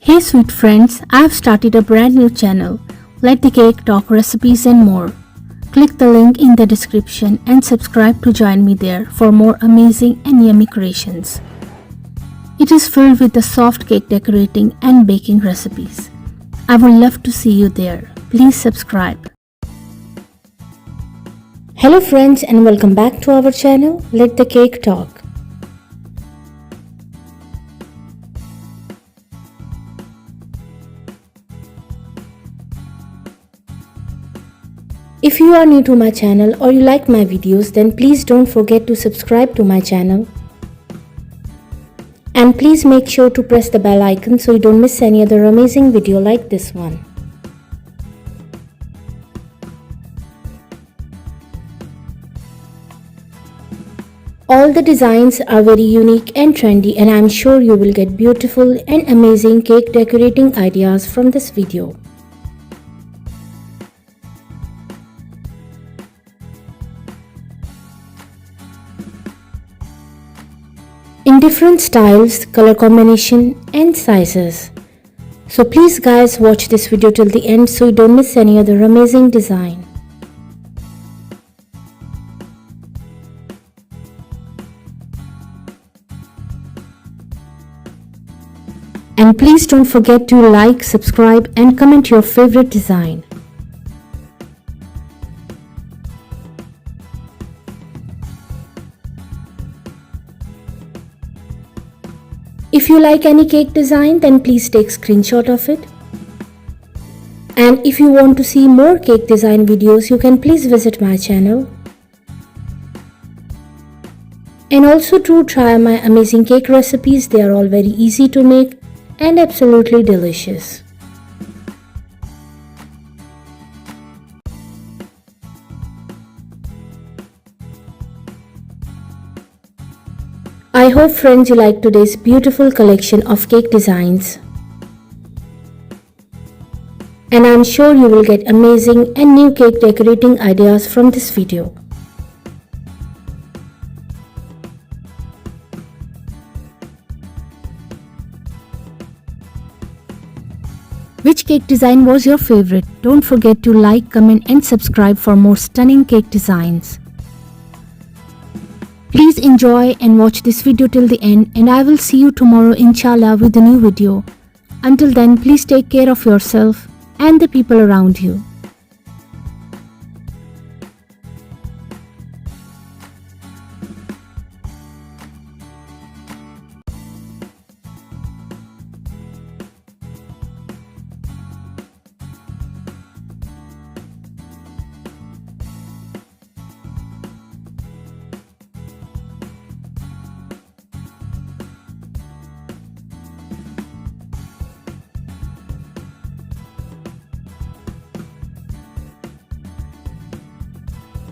Hey sweet friends, I have started a brand new channel, Let the Cake Talk Recipes and more. Click the link in the description and subscribe to join me there for more amazing and yummy creations. It is filled with the soft cake decorating and baking recipes. I would love to see you there. Please subscribe. Hello friends and welcome back to our channel, Let the Cake Talk. If you are new to my channel or you like my videos, then please don't forget to subscribe to my channel. And please make sure to press the bell icon so you don't miss any other amazing video like this one. All the designs are very unique and trendy, and I'm sure you will get beautiful and amazing cake decorating ideas from this video. In different styles, color combination and sizes. So please guys, watch this video till the end so you don't miss any other amazing design. And please don't forget to like, subscribe and comment your favorite design. If you like any cake design, then please take screenshot of it. And if you want to see more cake design videos, you can please visit my channel. And also do try my amazing cake recipes. They are all very easy to make and absolutely delicious. I hope friends you like today's beautiful collection of cake designs. And I'm sure you will get amazing and new cake decorating ideas from this video. Which cake design was your favorite? Don't forget to like, comment and subscribe for more stunning cake designs. Please enjoy and watch this video till the end, and I will see you tomorrow inshallah with a new video. Until then, please take care of yourself and the people around you.